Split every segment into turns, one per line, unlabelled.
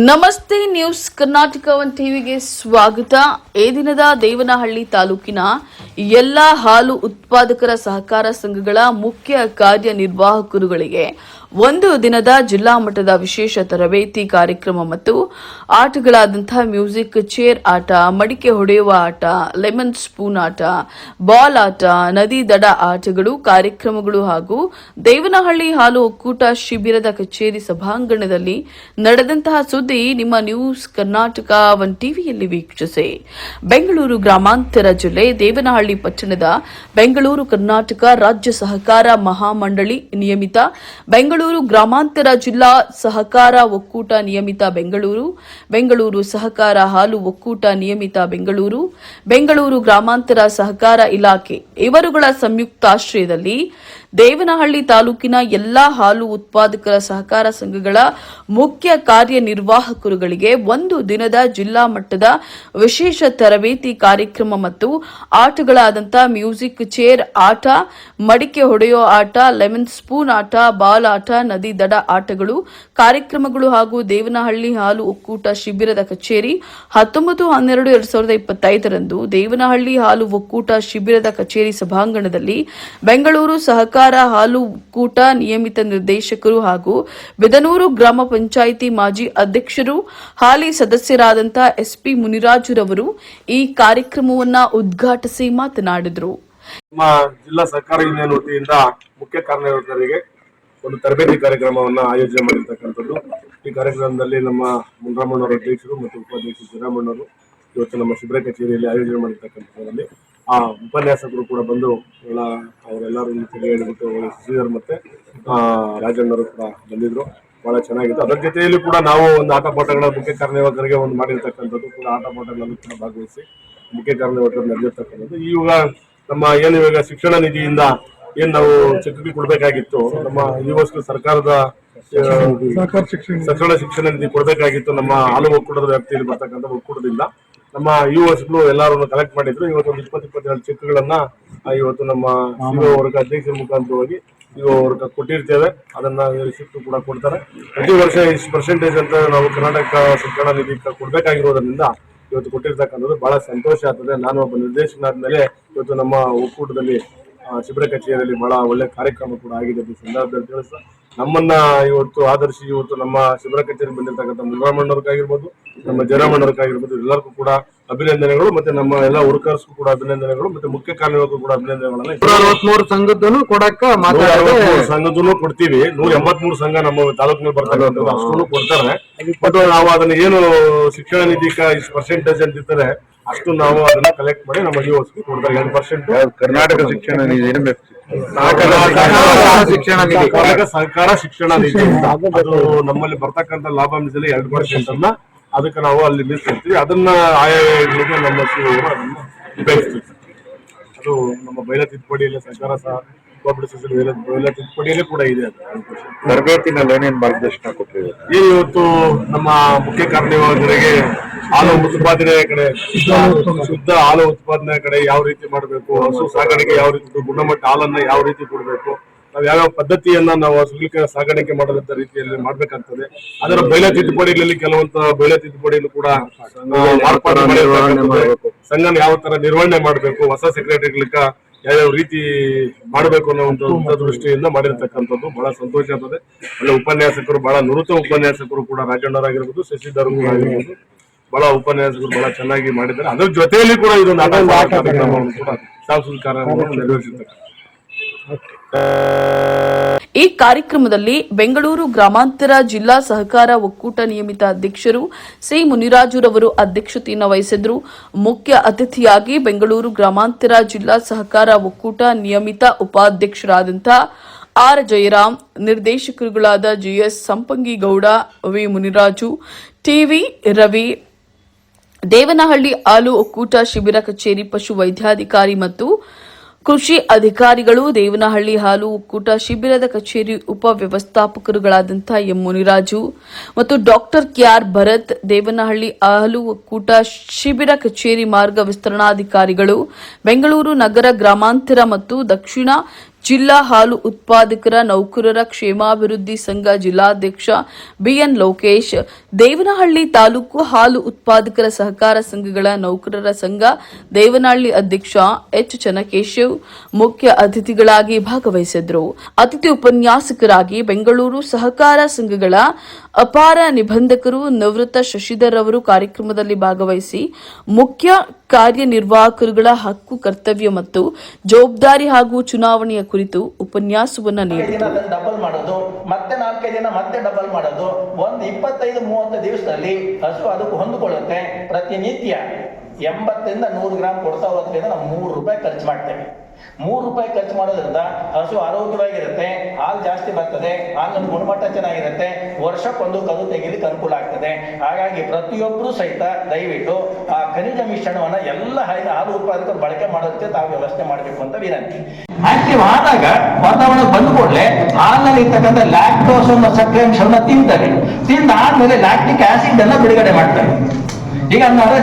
ನಮಸ್ತೆ news Karnataka one ಟಿವಿಗೆ ಸ್ವಾಗತ. ಈ ದಿನದ ದೇವನಹಳ್ಳಿ ತಾಲೂಕಿನ ಎಲ್ಲ ಹಾಲು ಉತ್ಪಾದಕರ ಸಹಕಾರ ಸಂಘಗಳ ಮುಖ್ಯ ಕಾರ್ಯನಿರ್ವಾಹಕರುಗಳಿಗೆ ಒಂದು ದಿನದ ಜಿಲ್ಲಾ ಮಟ್ಟದ ವಿಶೇಷ ತರಬೇತಿ ಕಾರ್ಯಕ್ರಮ ಮತ್ತು ಆಟಗಳಾದಂತಹ ಮ್ಯೂಸಿಕ್ ಚೇರ್ ಆಟ, ಮಡಿಕೆ ಹೊಡೆಯುವ ಆಟ, ಲೆಮನ್ ಸ್ಪೂನ್ ಆಟ, ಬಾಲ್ ಆಟ, ನದಿ ದಡ ಆಟಗಳು ಕಾರ್ಯಕ್ರಮಗಳು ಹಾಗೂ ದೇವನಹಳ್ಳಿ ಹಾಲು ಒಕ್ಕೂಟ ಶಿಬಿರದ ಕಚೇರಿ ಸಭಾಂಗಣದಲ್ಲಿ ನಡೆದಂತಹ ಸುದ್ದಿ ನಿಮ್ಮ ನ್ಯೂಸ್ ಕರ್ನಾಟಕ ಒನ್ ಟಿವಿಯಲ್ಲಿ ವೀಕ್ಷಿಸಿ. ಬೆಂಗಳೂರು ಗ್ರಾಮಾಂತರ ಜಿಲ್ಲೆ ದೇವನಹಳ್ಳಿ ಪಟ್ಟಣದ ಬೆಂಗಳೂರು ಕರ್ನಾಟಕ ರಾಜ್ಯ ಸಹಕಾರ ಮಹಾಮಂಡಳಿ ನಿಯಮಿತ, ಬೆಂಗಳೂರು ಗ್ರಾಮಾಂತರ ಜಿಲ್ಲಾ ಸಹಕಾರ ಒಕ್ಕೂಟ ನಿಯಮಿತ ಬೆಂಗಳೂರು, ಬೆಂಗಳೂರು ಸಹಕಾರ ಹಾಲು ಒಕ್ಕೂಟ ನಿಯಮಿತ ಬೆಂಗಳೂರು, ಬೆಂಗಳೂರು ಗ್ರಾಮಾಂತರ ಸಹಕಾರ ಇಲಾಖೆ ಇವರುಗಳ ಸಂಯುಕ್ತಾಶ್ರಯದಲ್ಲಿ ದೇವನಹಳ್ಳಿ ತಾಲೂಕಿನ ಎಲ್ಲಾ ಹಾಲು ಉತ್ಪಾದಕರ ಸಹಕಾರ ಸಂಘಗಳ ಮುಖ್ಯ ಕಾರ್ಯನಿರ್ವಾಹಕರುಗಳಿಗೆ ಒಂದು ದಿನದ ಜಿಲ್ಲಾ ಮಟ್ಟದ ವಿಶೇಷ ತರಬೇತಿ ಕಾರ್ಯಕ್ರಮ ಮತ್ತು ಆಟಗಳಾದಂತಹ ಮ್ಯೂಸಿಕ್ ಚೇರ್ ಆಟ, ಮಡಿಕೆ ಹೊಡೆಯೋ ಆಟ, ಲೆಮನ್ ಸ್ಪೂನ್ ಆಟ, ಬಾಲ್ ಆಟ, ನದಿ ದಡ ಆಟಗಳು ಕಾರ್ಯಕ್ರಮಗಳು ಹಾಗೂ ದೇವನಹಳ್ಳಿ ಹಾಲು ಒಕ್ಕೂಟ ಶಿಬಿರದ ಕಚೇರಿ 19/12/2025 ದೇವನಹಳ್ಳಿ ಹಾಲು ಒಕ್ಕೂಟ ಶಿಬಿರದ ಕಚೇರಿ ಸಭಾಂಗಣದಲ್ಲಿ ಬೆಂಗಳೂರು ಸಹಕಾರ ಹಾಲು ಒಕ್ಕೂಟ ನಿಯಮಿತ ನಿರ್ದೇಶಕರು ಹಾಗೂ ಬಿದನೂರು ಗ್ರಾಮ ಪಂಚಾಯಿತಿ ಮಾಜಿ ಅಧ್ಯಕ್ಷರು ಹಾಲಿ ಸದಸ್ಯರಾದಂತಹ ಎಸ್ಪಿ ಮುನಿರಾಜುರವರು ಈ ಕಾರ್ಯಕ್ರಮವನ್ನು ಉದ್ಘಾಟಿಸಿ ಮಾತನಾಡಿದರು.
ನಮ್ಮ ಜಿಲ್ಲಾ ಸಹಕಾರ ಯೂನಿಯನ್ ವತಿಯಿಂದ ಮುಖ್ಯ ಕಾರ್ಯನಿರ್ವಾಹಕರಿಗೆ ಒಂದು ತರಬೇತಿ ಕಾರ್ಯಕ್ರಮವನ್ನು ಆಯೋಜನೆ ಮಾಡಿರ್ತಕ್ಕಂಥದ್ದು. ಈ ಕಾರ್ಯಕ್ರಮದಲ್ಲಿ ನಮ್ಮ ಮುನ್ರಾಮಣ್ಣವರ ಅಧ್ಯಕ್ಷರು ಮತ್ತು ಉಪಾಧ್ಯಕ್ಷರು ಜಯರಾಮಣ್ಣವರು ಇವತ್ತು ನಮ್ಮ ಶಿಬಿರ ಕಚೇರಿಯಲ್ಲಿ ಆಯೋಜನೆ ಮಾಡಿರ್ತಕ್ಕಂಥದ್ರಲ್ಲಿ ಆ ಉಪನ್ಯಾಸಕರು ಕೂಡ ಬಂದು ಅವರೆಲ್ಲರೂ ಹೇಳಿಬಿಟ್ಟು ಶ್ರೀಧರ್ ಮತ್ತೆ ರಾಜಣ್ಣವರು ಕೂಡ ಬಂದಿದ್ರು. ಬಹಳ ಚೆನ್ನಾಗಿತ್ತು. ಅದರ ಜೊತೆಯಲ್ಲಿ ಕೂಡ ನಾವು ಒಂದು ಆಟ ಪಾಠಗಳ ಮುಖ್ಯ ಕಾರ್ಯನಿರ್ವಾಹಕರಿಗೆ ಒಂದು ಮಾಡಿರ್ತಕ್ಕಂಥದ್ದು ಕೂಡ ಆಟ ಪಾಠಗಳನ್ನು ಕೂಡ ಭಾಗವಹಿಸಿ ಮುಖ್ಯ ಕಾರ್ಯನಿರ್ವಾಹಕರು ನಡೆದಿರ್ತಕ್ಕಂಥದ್ದು. ಇವಾಗ ನಮ್ಮ ಏನು ಇವಾಗ ಶಿಕ್ಷಣ ನಿಧಿಯಿಂದ ಏನ್ ನಾವು ಚೆಕ್ಗೆ ಕೊಡ್ಬೇಕಾಗಿತ್ತು, ನಮ್ಮ ಈ ವರ್ಷ ಸರ್ಕಾರದ ಸಕಲ ಶಿಕ್ಷಣ ನಿಧಿ ಕೊಡ್ಬೇಕಾಗಿತ್ತು. ನಮ್ಮ ಹಾಲು ಒಕ್ಕೂಟದ ವ್ಯಾಪ್ತಿಯಲ್ಲಿ ಬರ್ತಕ್ಕಂಥ ಒಕ್ಕೂಟದಿಂದ ನಮ್ಮ ಯುವಸ್ಗಳು ಎಲ್ಲರೂ ಕಲೆಕ್ಟ್ ಮಾಡಿದ್ರು. ಇವತ್ತು ಒಂದು 20-22 ಚೆಕ್ಗಳನ್ನ ಇವತ್ತು ನಮ್ಮ ವರ್ಗ ಅಧ್ಯಕ್ಷರ ಮುಖಾಂತರವಾಗಿ ವರ್ಗ ಕೊಟ್ಟಿರ್ತೇವೆ. ಅದನ್ನ ರಿಸಿಪ್ಟ್ ಕೂಡ ಕೊಡ್ತಾರೆ. ಪ್ರತಿ ವರ್ಷ ಇಷ್ಟು ಪರ್ಸೆಂಟೇಜ್ ಅಂತ ನಾವು ಕರ್ನಾಟಕ ಶಿಕ್ಷಣ ನಿಧಿ ಕೊಡ್ಬೇಕಾಗಿರೋದ್ರಿಂದ ಇವತ್ತು ಕೊಟ್ಟಿರ್ತಕ್ಕಂಥದ್ದು ಬಹಳ ಸಂತೋಷ ಆಗ್ತದೆ. ನಾನು ಒಬ್ಬ ನಿರ್ದೇಶಕನಾದ್ಮೇಲೆ ಇವತ್ತು ನಮ್ಮ ಒಕ್ಕೂಟದಲ್ಲಿ ಶಿಬಿರ ಕಚೇರಿಯಲ್ಲಿ ಬಹಳ ಒಳ್ಳೆ ಕಾರ್ಯಕ್ರಮ ಕೂಡ ಆಗಿದೆ. ಈ ಸಂದರ್ಭದಲ್ಲಿ ತಿಳಿಸ ನಮ್ಮನ್ನ ಇವತ್ತು ಆದರ್ಶಿ ಇವತ್ತು ನಮ್ಮ ಶಿಬಿರ ಕಚೇರಿ ಬಂದಿರತಕ್ಕಂಥ ಮುನ್ರಾಮಣ್ಣವ್ರಿಗಾಗಿರ್ಬೋದು, ನಮ್ಮ ಜಯರಾಮಣ್ಣವ್ರಿಗಾಗಿರ್ಬೋದು, ಎಲ್ಲರಿಗೂ ಕೂಡ ಅಭಿನಂದನೆಗಳು. ಮತ್ತೆ ನಮ್ಮ ಎಲ್ಲ ವರ್ಕರ್ಸ್ ಕೂಡ ಅಭಿನಂದನೆಗಳು. ಮತ್ತೆ ಮುಖ್ಯ ಕಾರ್ಯನಿರ್ವಾಹಕರು ಕೂಡ ಅಭಿನಂದನೆಗಳನ್ನ
163 ಸಂಘದನ್ನು ಕೊಡಕ್ಕ
163 ಸಂಘದನ್ನು ಕೊಡ್ತೀವಿ. 183 ಸಂಘ ನಮ್ಮ ತಾಲೂಕಿನಲ್ಲಿ ಬರ್ತಕ್ಕಂಥದ್ದು ಅಷ್ಟನ್ನು ಕೊಡ್ತಾರೆ. ಬಟ್ ನಾವು ಅದನ್ನ ಏನು ಶಿಕ್ಷಣ ನಿಧಿ ಇಷ್ಟು ಪರ್ಸೆಂಟೇಜ್ ಅಂತ ಇರ್ತಾರೆ ಅಷ್ಟು ನಾವು ಅದನ್ನ ಕಲೆಕ್ಟ್ ಮಾಡಿ ನಮ್ಮ ಯುವಸ್ಗೆ ಕೊಡ್ತಾರೆ. 2%
ಕರ್ನಾಟಕ ಶಿಕ್ಷಣ ನಿಧಿ,
ಸರ್ಕಾರ ಶಿಕ್ಷಣ ನಿಧಿ ಅದು ನಮ್ಮಲ್ಲಿ ಬರ್ತಕ್ಕಂಥ ಲಾಭಾಂಶದಲ್ಲಿ 2% ಅನ್ನ ಅದಕ್ಕೆ ನಾವು ಅಲ್ಲಿ ಮೀಸಲಿಡ್ತೀವಿ. ಅದನ್ನ ಆಯಾ ನಮ್ಮ ಸಿಒರು ಅದನ್ನ ಉಪಯೋಗಿಸ್ತೀವಿ. ಅದು ನಮ್ಮ ಬಯಲ ತಿದ್ದುಪಡಿಯಲ್ಲಿ ಸರ್ಕಾರ ಸಹ ಬಯಲ ತಿದ್ದುಪಡಿಯಲ್ಲೇ ಕೂಡ ಇದೆ.
ತರಬೇತಿನಲ್ಲಿ ಏನೇನು ಮಾರ್ಗದರ್ಶನ ಕೊಟ್ಟಿದ್ದಾರೆ?
ಏನು ಇವತ್ತು ನಮ್ಮ ಮುಖ್ಯ ಕಾರ್ಯನಿರ್ವಾಹಕರಿಗೆ ಹಾಲು ಉತ್ಪಾದನೆ ಕಡೆ, ಶುದ್ಧ ಹಾಲು ಉತ್ಪಾದನೆ ಕಡೆ ಯಾವ ರೀತಿ ಮಾಡಬೇಕು, ಹಸು ಸಾಗಾಣಿಕೆ ಯಾವ ರೀತಿ, ಗುಣಮಟ್ಟ ಹಾಲನ್ನ ಯಾವ ರೀತಿ ಕೊಡಬೇಕು, ನಾವು ಯಾವ್ಯಾವ ಪದ್ಧತಿಯನ್ನ ನಾವು ಹಸುಗಳಿಗೆ ಸಾಗಾಣಿಕೆ ಮಾಡೋದಂತ ರೀತಿಯಲ್ಲಿ ಮಾಡ್ಬೇಕಾಗ್ತದೆ. ಅದರ ಬಯಲ ತಿದ್ದುಪಡಿಯಲ್ಲಿ ಕೆಲವೊಂದು ಬಯಲ ತಿದ್ದುಪಡಿಯನ್ನು ಕೂಡ ಮಾರ್ಪಾಡು ಮಾಡಬೇಕು. ಸಂಘನ ಯಾವ ತರ ನಿರ್ವಹಣೆ ಮಾಡಬೇಕು, ಹೊಸ ಸೆಕ್ರೆಟರಿಗಳಿಗ ಯಾವ್ಯಾವ ರೀತಿ ಮಾಡಬೇಕು ಅನ್ನೋ ಒಂದು ದೃಷ್ಟಿಯಿಂದ ಮಾಡಿರ್ತಕ್ಕಂಥದ್ದು ಬಹಳ ಸಂತೋಷ ಆಗ್ತದೆ. ಒಳ್ಳೆ ಉಪನ್ಯಾಸಕರು, ಬಹಳ ನುರಿತ ಉಪನ್ಯಾಸಕರು ಕೂಡ ರಾಜಣ್ಣವರಾಗಿರ್ಬೋದು, ಶಶಿಧರ್ ಆಗಿರ್ಬೋದು, ಬಹಳ ಉಪನ್ಯಾಸಕರು ಬಹಳ ಚೆನ್ನಾಗಿ ಮಾಡಿದ್ದಾರೆ. ಅದರ ಜೊತೆಯಲ್ಲಿ ಕೂಡ ಇದೊಂದು ಕಾರ್ಯಕ್ರಮವನ್ನು ಕೂಡ ಸಾಂಸ್ಕೃತಿಕ ಕಾರ್ಯಕ್ರಮವನ್ನು ನೆರವೇರಿಸಿದ್ದಾರೆ.
ಈ ಕಾರ್ಯಕ್ರಮದಲ್ಲಿ ಬೆಂಗಳೂರು ಗ್ರಾಮಾಂತರ ಜಿಲ್ಲಾ ಸಹಕಾರ ಒಕ್ಕೂಟ ನಿಯಮಿತ ಅಧ್ಯಕ್ಷರು ಸಿ ಮುನಿರಾಜುರವರು ಅಧ್ಯಕ್ಷತೆಯನ್ನು ವಹಿಸಿದ್ರು. ಮುಖ್ಯ ಅತಿಥಿಯಾಗಿ ಬೆಂಗಳೂರು ಗ್ರಾಮಾಂತರ ಜಿಲ್ಲಾ ಸಹಕಾರ ಒಕ್ಕೂಟ ನಿಯಮಿತ ಉಪಾಧ್ಯಕ್ಷರಾದಂತಹ ಆರ್ ಜಯರಾಮ್, ನಿರ್ದೇಶಕರುಗಳಾದ GS Sampangigowda, V Muniraju, TV Ravi, Devanahalli ಹಾಲು ಒಕ್ಕೂಟ ಶಿಬಿರ ಕಚೇರಿ ಪಶು ವೈದ್ಯಾಧಿಕಾರಿ ಮತ್ತು ಕೃಷಿ ಅಧಿಕಾರಿಗಳು, ದೇವನಹಳ್ಳಿ ಹಾಲು ಒಕ್ಕೂಟ ಶಿಬಿರದ ಕಚೇರಿ ಉಪ ವ್ಯವಸ್ಥಾಪಕರುಗಳಾದಂತಹ ಎಂ ಮುನಿರಾಜು ಮತ್ತು ಡಾಕ್ಟರ್ ಕೆಆರ್ ಭರತ್, ದೇವನಹಳ್ಳಿ ಹಾಲು ಒಕ್ಕೂಟ ಶಿಬಿರ ಕಚೇರಿ ಮಾರ್ಗ ವಿಸ್ತರಣಾಧಿಕಾರಿಗಳು, ಬೆಂಗಳೂರು ನಗರ ಗ್ರಾಮಾಂತರ ಮತ್ತು ದಕ್ಷಿಣ ಜಿಲ್ಲಾ ಹಾಲು ಉತ್ಪಾದಕರ ನೌಕರರ ಕ್ಷೇಮಾಭಿವೃದ್ಧಿ ಸಂಘ ಜಿಲ್ಲಾಧ್ಯಕ್ಷ ಬಿಎನ್ ಲೋಕೇಶ್, ದೇವನಹಳ್ಳಿ ತಾಲೂಕು ಹಾಲು ಉತ್ಪಾದಕರ ಸಹಕಾರ ಸಂಘಗಳ ನೌಕರರ ಸಂಘ ದೇವನಹಳ್ಳಿ ಅಧ್ಯಕ್ಷ ಎಚ್ ಚನ್ನಕೇಶವ್ ಮುಖ್ಯ ಅತಿಥಿಗಳಾಗಿ ಭಾಗವಹಿಸಿದ್ರು. ಅತಿಥಿ ಉಪನ್ಯಾಸಕರಾಗಿ ಬೆಂಗಳೂರು ಸಹಕಾರ ಸಂಘಗಳ ಅಪಾರ ನಿಬಂಧಕರು ನಿವೃತ್ತ ಶಶಿಧರ್ ಅವರು ಕಾರ್ಯಕ್ರಮದಲ್ಲಿ ಭಾಗವಹಿಸಿ ಮುಖ್ಯ ಕಾರ್ಯನಿರ್ವಾಹಕರುಗಳ ಹಕ್ಕು, ಕರ್ತವ್ಯ ಮತ್ತು ಜವಾಬ್ದಾರಿ ಹಾಗೂ ಚುನಾವಣೆಯ ಕುರಿತು ಉಪನ್ಯಾಸವನ್ನು ನೀಡಿದರು.
ಡಬಲ್ ಮಾಡೋದು, ಮತ್ತೆ 4-5 ದಿನ ಮತ್ತೆ ಡಬಲ್ ಮಾಡೋದು, ಒಂದು 25-30 ದಿವಸದಲ್ಲಿ ಹಸು ಅದಕ್ಕೆ ಹೊಂದಿಕೊಳ್ಳುತ್ತೆ. ಪ್ರತಿನಿತ್ಯ 80 ರಿಂದ 100 ಗ್ರಾಂ ಕೊಡ್ತಾ ಹೋದ್ರಿಂದ ನಾವು ₹3 ಖರ್ಚು ಮಾಡ್ತೇವೆ. ₹3 ಖರ್ಚು ಮಾಡೋದ್ರಿಂದ ಹಸು ಆರೋಗ್ಯವಾಗಿರುತ್ತೆ, ಹಾಲು ಜಾಸ್ತಿ ಬರ್ತದೆ, ಹಾಲಿನ ಗುಣಮಟ್ಟ ಚೆನ್ನಾಗಿರುತ್ತೆ, ವರ್ಷಕ್ಕೊಂದು ಕರು ತೆಗಿಲಿಕ್ಕೆ ಅನುಕೂಲ ಆಗ್ತದೆ. ಹಾಗಾಗಿ ಪ್ರತಿಯೊಬ್ಬರು ಸಹಿತ ದಯವಿಟ್ಟು ಆ ಖನಿಜ ಮಿಶ್ರಣವನ್ನ ಎಲ್ಲ ಹಾಲು ಉತ್ಪಾದಕರು ಬಳಕೆ ಮಾಡೋದಕ್ಕೆ ತಾವು ವ್ಯವಸ್ಥೆ ಮಾಡಬೇಕು ಅಂತ ವಿನಂತಿ. ಆಕ್ಟಿವ್ ಆದಾಗ ವಾತಾವರಣ ಬಂದ ಕೂಡಲೇ ಹಾಲಿನಲ್ಲಿ ಇರ್ತಕ್ಕಂಥ ಲ್ಯಾಕ್ಟೋಸ್ ಅನ್ನೋ ಸಕ್ಕರೆ ಅಂಶವನ್ನ ತಿಂತಾರೆ. ತಿಂದಾದ್ಮೇಲೆ ಲ್ಯಾಕ್ಟಿಕ್ ಆಸಿಡ್ ಅನ್ನ ಬಿಡುಗಡೆ ಮಾಡ್ತಾರೆ. ಈಗ ನೊರೆ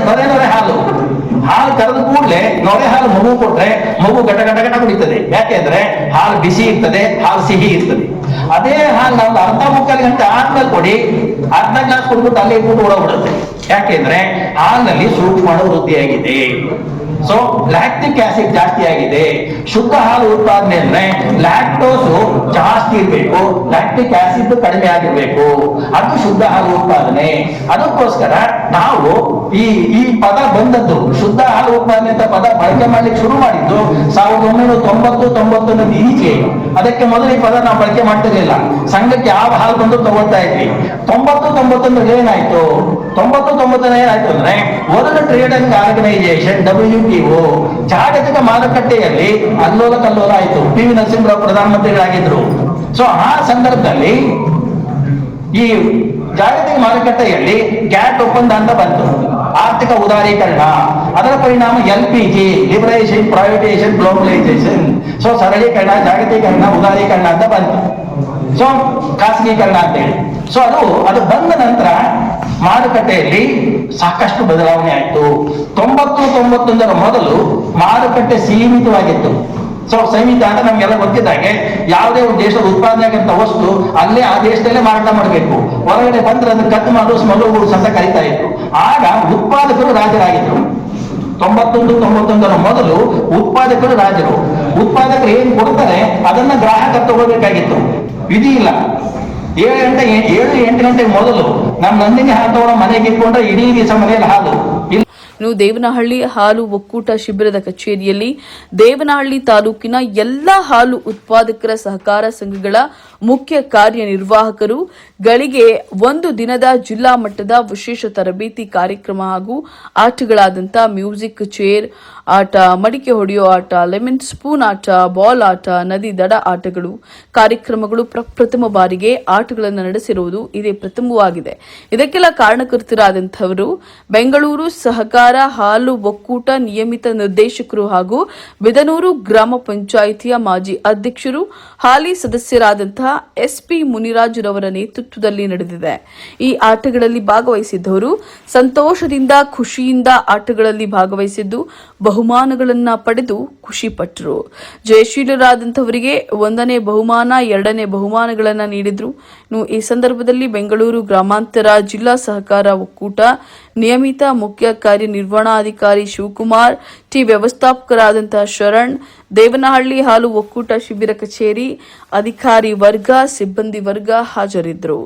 ಹಾಲು ಕರೆದ ಕೂಡಲೇ ನೊರೆ ಹಾಲು ಮಗು ಕೊಟ್ರೆ ಮಗು ಗಟ ಗಟ ಗಟ ಕುಡಿತದೆ. ಯಾಕೆಂದ್ರೆ ಹಾಲು ಬಿಸಿ ಇರ್ತದೆ, ಹಾಲು ಸಿಹಿ ಇರ್ತದೆ. ಅದೇ ಹಾಲು ನಾವು ಅರ್ಧ ಮುಕ್ಕಾಲು ಗಂಟೆ ಆದ್ಮೇಲೆ ಕೊಡಿ, ಅರ್ಧ ಗ್ಲಾಸ್ ಕೊಡ್ಬಿಟ್ಟು ಅಲ್ಲೇ ಇಟ್ಬಿಟ್ಟು ಓಡೋಗ್ಬಿಡುತ್ತೆ. ಯಾಕೆಂದ್ರೆ ಹಾಲಿನಲ್ಲಿ ಸೂಕ್ಷ್ಮ ವೃದ್ಧಿಯಾಗಿದೆ. ಸೊ ಲ್ಯಾಕ್ಟಿಕ್ ಆಸಿಡ್ ಜಾಸ್ತಿ ಆಗಿದೆ. ಶುದ್ಧ ಹಾಲು ಉತ್ಪಾದನೆ ಅಂದ್ರೆ ಲ್ಯಾಕ್ಟೋಸು ಜಾಸ್ತಿ ಇರಬೇಕು, ಲ್ಯಾಕ್ಟಿಕ್ ಆಸಿಡ್ ಕಡಿಮೆ ಆಗಿರ್ಬೇಕು. ಅದು ಶುದ್ಧ ಹಾಲು ಉತ್ಪಾದನೆ. ಅದಕ್ಕೋಸ್ಕರ ನಾವು ಈ ಪದ ಬಂದದ್ದು, ಶುದ್ಧ ಹಾಲು ಉತ್ಪಾದನೆ ಅಂತ ಪದ ಬಳಕೆ ಮಾಡ್ಲಿಕ್ಕೆ ಶುರು ಮಾಡಿದ್ದು 1990 ಈಚೆ. ಅದಕ್ಕೆ ಮೊದಲು ಈ ಪದ ನಾವು ಬಳಕೆ ಮಾಡ್ತಿರ್ಲಿಲ್ಲ. ಸಂಘಕ್ಕೆ ಯಾವ ಹಾಲು ಬಂದು ತಗೊಳ್ತಾ ಇದ್ವಿ. 90-91 ಏನಾಯ್ತು? 90-90 ಏನಾಯ್ತು ಅಂದ್ರೆ ವರ್ಲ್ಡ್ ಟ್ರೇಡಿಂಗ್ ಆರ್ಗನೈಸೇಷನ್ WTO ಜಾಗತಿಕ ಮಾರುಕಟ್ಟೆಯಲ್ಲಿ ಅಲ್ಲೋಲ ಕಲ್ಲೋಲ ಆಯ್ತು. PV ನರಸಿಂಹರಾವ್ ಪ್ರಧಾನಮಂತ್ರಿಗಳಾಗಿದ್ರು. ಸೊ ಆ ಸಂದರ್ಭದಲ್ಲಿ ಈ ಜಾಗತಿಕ ಮಾರುಕಟ್ಟೆಯಲ್ಲಿ ಗ್ಯಾಟ್ ಒಪ್ಪಂದ ಅಂತ ಬಂತು, ಆರ್ಥಿಕ ಉದಾರೀಕರಣ. ಅದರ ಪರಿಣಾಮ LPG, ಲಿಬರೈಸೇಷನ್, ಪ್ರೈವೇಟೈಸೇಷನ್, ಗ್ಲೋಬಲೈಸೇಷನ್. ಸೊ ಸರಳೀಕರಣ, ಜಾಗತೀಕರಣ, ಉದಾರೀಕರಣ ಅಂತ ಬಂತು. ಸೊ ಖಾಸಗೀಕರಣ ಅಂತೇಳಿ. ಸೊ ಅದು ಬಂದ ನಂತರ ಮಾರುಕಟ್ಟೆಯಲ್ಲಿ ಸಾಕಷ್ಟು ಬದಲಾವಣೆ ಆಯಿತು. 90-91 ಮೊದಲು ಮಾರುಕಟ್ಟೆ ಸೀಮಿತವಾಗಿತ್ತು. ಸೊ ಸೀಮಿತ ಅಂತ ನಮ್ಗೆಲ್ಲ ಗೊತ್ತಿದ್ದಾಗೆ ಯಾವುದೇ ಒಂದು ದೇಶದ ಉತ್ಪಾದನೆ ಆಗಂತ ವಸ್ತು ಅಲ್ಲೇ ಆ ದೇಶದಲ್ಲೇ ಮಾರಾಟ ಮಾಡಬೇಕು. ಹೊರಗಡೆ ಬಂದ್ರೆ ಅದನ್ನ ಕಟ್ ಮಾಡುವ ಸ್ಮಗ್ಲರ್ಗಳು ಅಂತ ಕರೀತಾ ಇದ್ರು. ಆಗ ಉತ್ಪಾದಕರು ರಾಜರಾಗಿದ್ರು. 91-91 ಮೊದಲು ಉತ್ಪಾದಕರು ರಾಜರು. ಉತ್ಪಾದಕರು ಏನ್ ಕೊಡ್ತಾರೆ ಅದನ್ನ ಗ್ರಾಹಕ ತಗೋಬೇಕಾಗಿತ್ತು. ವಿಧಿ ಇಲ್ಲ. 7-8 ಗಂಟೆಗೆ ಮೊದಲು ನಮ್ಮ ನಂದಿನಿ ಹಾಲು ತಗೊಂಡು ಮನೆಗೆ ಇಟ್ಕೊಂಡ್ರೆ ಇಡೀ ದಿವಸ ಮನೆಯಲ್ಲಿ ಹಾಲು.
ಇನ್ನು ದೇವನಹಳ್ಳಿ ಹಾಲು ಒಕ್ಕೂಟ ಶಿಬಿರದ ಕಚೇರಿಯಲ್ಲಿ ದೇವನಹಳ್ಳಿ ತಾಲೂಕಿನ ಎಲ್ಲಾ ಹಾಲು ಉತ್ಪಾದಕರ ಸಹಕಾರ ಸಂಘಗಳ ಮುಖ್ಯ ಕಾರ್ಯನಿರ್ವಾಹಕರು ಗಳಿಗೆ ಒಂದು ದಿನದ ಜಿಲ್ಲಾ ಮಟ್ಟದ ವಿಶೇಷ ತರಬೇತಿ ಕಾರ್ಯಕ್ರಮ ಹಾಗೂ ಆಟಗಳಾದಂಥ ಮ್ಯೂಸಿಕ್ ಚೇರ್ ಆಟ, ಮಡಿಕೆ ಹೊಡೆಯೋ ಆಟ, ಲೆಮನ್ ಸ್ಪೂನ್ ಆಟ, ಬಾಲ್ ಆಟ, ನದಿ ದಡ ಆಟಗಳು ಕಾರ್ಯಕ್ರಮಗಳು ಪ್ರಥಮ ಬಾರಿಗೆ ಆಟಗಳನ್ನು ನಡೆಸಿರುವುದು ಇದೇ ಪ್ರಥಮವಾಗಿದೆ. ಇದಕ್ಕೆಲ್ಲ ಕಾರಣಕರ್ತರಾದಂಥವರು ಬೆಂಗಳೂರು ಸಹಕಾರ ಹಾಲು ಒಕ್ಕೂಟ ನಿಯಮಿತ ನಿರ್ದೇಶಕರು ಹಾಗೂ ಬಿದನೂರು ಗ್ರಾಮ ಪಂಚಾಯಿತಿಯ ಮಾಜಿ ಅಧ್ಯಕ್ಷರು ಹಾಲಿ ಸದಸ್ಯರಾದಂತಹ SP ಮುನಿರಾಜುರವರ ನೇತೃತ್ವದಲ್ಲಿ ನಡೆದಿದೆ. ಈ ಆಟಗಳಲ್ಲಿ ಭಾಗವಹಿಸಿದ್ದವರು ಸಂತೋಷದಿಂದ, ಖುಷಿಯಿಂದ ಆಟಗಳಲ್ಲಿ ಭಾಗವಹಿಸಿದ್ದು ಬಹುಮಾನಗಳನ್ನ ಪಡೆದು ಖುಷಿ ಪಟ್ಟರು. ಜಯಶೀಲರಾದಂಥವರಿಗೆ 1ನೇ ಬಹುಮಾನ, 2ನೇ ಬಹುಮಾನಗಳನ್ನು ನೀಡಿದ್ರು. ಈ ಸಂದರ್ಭದಲ್ಲಿ ಬೆಂಗಳೂರು ಗ್ರಾಮಾಂತರ ಜಿಲ್ಲಾ ಸಹಕಾರ ಒಕ್ಕೂಟ ನಿಯಮಿತ ಮುಖ್ಯ ಕಾರ್ಯನಿರ್ವಹಣಾಧಿಕಾರಿ ಶಿವಕುಮಾರ್, ವ್ಯವಸ್ಥಾಪಕರಾದಂತಹ ಶರಣ್, ದೇವನಹಳ್ಳಿ ಹಾಲು ಒಕ್ಕೂಟ ಶಿಬಿರ ಕಚೇರಿ ಅಧಿಕಾರಿ ವರ್ಗ, ಸಿಬ್ಬಂದಿ ವರ್ಗ ಹಾಜರಿದ್ದರು.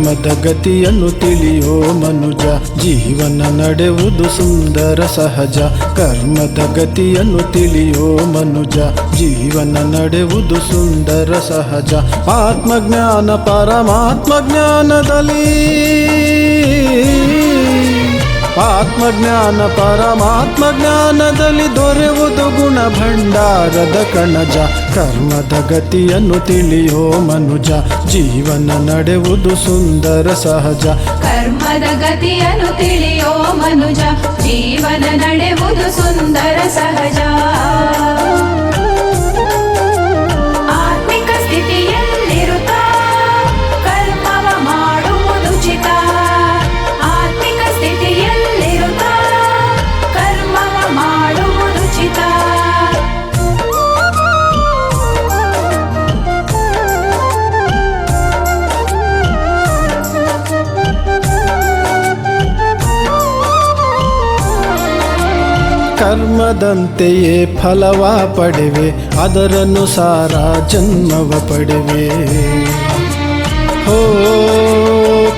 ಕರ್ಮದ ಗತಿಯನ್ನು ತಿಳಿಯೋ ಮನುಜ, ಜೀವನ ನಡೆಯುವುದು ಸುಂದರ ಸಹಜ. ಕರ್ಮದ ಗತಿಯನ್ನು ತಿಳಿಯೋ ಮನುಜ, ಜೀವನ ನಡೆಯುವುದು ಸುಂದರ ಸಹಜ. ಆತ್ಮಜ್ಞಾನ ಪರಮಾತ್ಮ ಜ್ಞಾನದಲ್ಲಿ, ಆತ್ಮಜ್ಞಾನ ಪರಮಾತ್ಮ ಜ್ಞಾನದಲ್ಲಿ ದೊರೆಯುವುದು ಗುಣ ಭಂಡಾರದ ಕಣಜ. ಕರ್ಮದ ಗತಿಯನ್ನು ತಿಳಿಯೋ ಮನುಜ, ಜೀವನ ನಡೆಯುವುದು ಸುಂದರ ಸಹಜ.
ಕರ್ಮದ ಗತಿಯನ್ನು ತಿಳಿಯೋ ಮನುಜ, ಜೀವನ ನಡೆಯುವುದು ಸುಂದರ ಸಹಜ. ಆತ್ಮಿಕ ಸ್ಥಿತಿಯಲ್ಲಿರುತ್ತ ಕರ್ಮವ ಮಾಡುವುದುಚಿತ. ಆತ್ಮಿಕ ಸ್ಥಿತಿಯಲ್ಲಿರುತ್ತ ಕರ್ಮವ ಮಾಡುವುದುಚಿತ.
ಕರ್ಮದಂತೆಯೇ ಫಲವ ಪಡೆವೆ, ಅದರನುಸಾರ ಜನ್ಮವ ಪಡೆವೆ. ಹೋ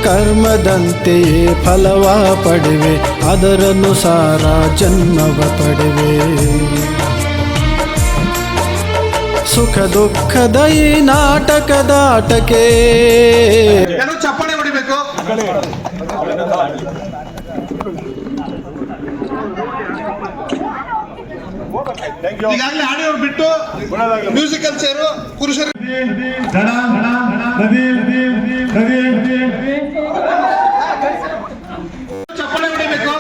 ಕರ್ಮದಂತೆಯೇ ಫಲವ ಪಡೆವೆ, ಅದರನುಸಾರ ಜನ್ಮವ ಪಡೆವೆ. ಸುಖ ದುಃಖದ ಈ ನಾಟಕದಾಟಕ್ಕೆ
ಚಪ್ಪಾಳೆ ಹೊಡಿಬೇಕು. ಈಗಾಗಲೇ ಆಡಿಯೋರು ಬಿಟ್ಟು ಮ್ಯೂಸಿಕಲ್ ಚೇರು ಪುರುಷರು ಚಪ್ಪಾಳೆ ಹೊಡಿಬೇಕು.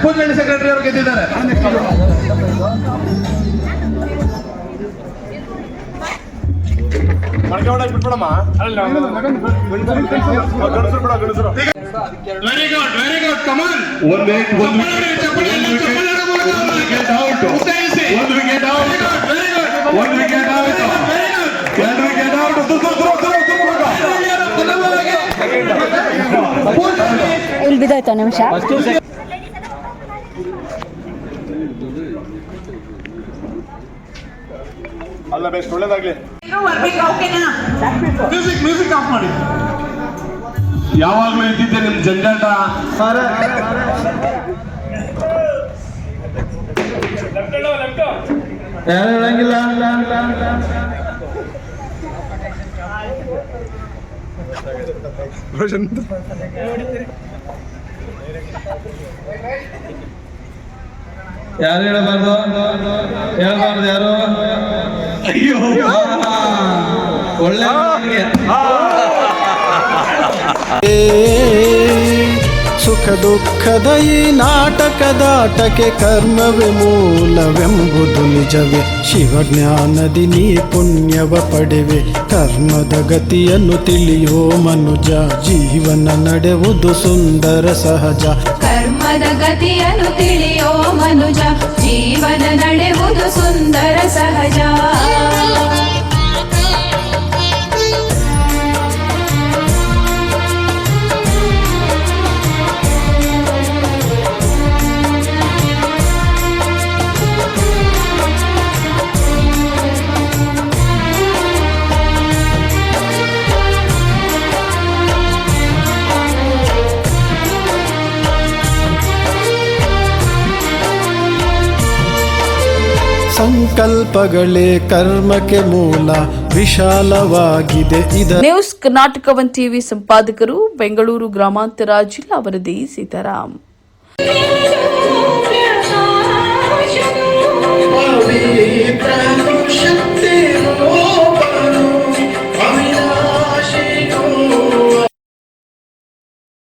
ಪೂಜಾರಿ ಸೆಕ್ರೆಟರಿ ಅವರು ಗೆದ್ದಿದ್ದಾರೆ. ಬಿಟ್ಬಿಡಮ್ಮ. Very good, very good. Come on. ಒಂದು ವಿಕೆಟ್ ಔಟ್. ಒಂದು ವಿಕೆಟ್ ಔಟ್. ಒಂದು ವಿಕೆಟ್ ಔಟ್. ಎರಡು ವಿಕೆಟ್ ಔಟ್.
ಇಲ್ಲಿ ಬಿದ್ದಾಯ್ತಾ ನಿಮಿಷ.
ಅಲ್ಲ ಬೆಸ್ಟ್, ಒಳ್ಳೇದಾಗ್ಲಿ. ಮ್ಯೂಸಿಕ್ ಮ್ಯೂಸಿಕ್ ಆಫ್ ಮಾಡಿ. ಯಾವಾಗ್ಲೂ ಇದ್ದಿದ್ದೆ ನಿಮ್ ಜಂಜಾಟ. ಯಾರು ಹೇಳಂಗಿಲ್ಲ. ಯಾರು ಹೇಳಬಾರ್ದು, ಹೇಳಬಾರ್ದು ಯಾರು. ಅಯ್ಯೋ ಒಳ್ಳೆ
ಸುಖ ದುಃಖದ ಈ ನಾಟಕದಾಟಕ್ಕೆ ಕರ್ಮವೇ ಮೂಲವೆಂಬುದು ನಿಜವೇ. ಶಿವಜ್ಞಾನದಿ ನೀ ಪುಣ್ಯವ ಪಡೆವೆ, ಕರ್ಮದ ಗತಿಯನ್ನು ತಿಳಿಯೋ ಮನುಜ, ಜೀವನ ನಡೆಯುವುದು ಸುಂದರ ಸಹಜ.
ಕರ್ಮದ ಗತಿಯನ್ನು ತಿಳಿಯೋ ಮನುಜ, ಜೀವನ ನಡೆಯುವುದು ಸುಂದರ ಸಹಜ.
ಸಂಕಲ್ಪಗಳೇ ಕರ್ಮಕ್ಕೆ ಮೂಲ, ವಿಶಾಲವಾಗಿದೆ ಇದ.
ನ್ಯೂಸ್ ಕರ್ನಾಟಕ 1 ಟಿವಿ ಸಂಪಾದಕರು, ಬೆಂಗಳೂರು ಗ್ರಾಮಾಂತರ ಜಿಲ್ಲಾ ವರದಿ ಸೀತಾರಾಮ್.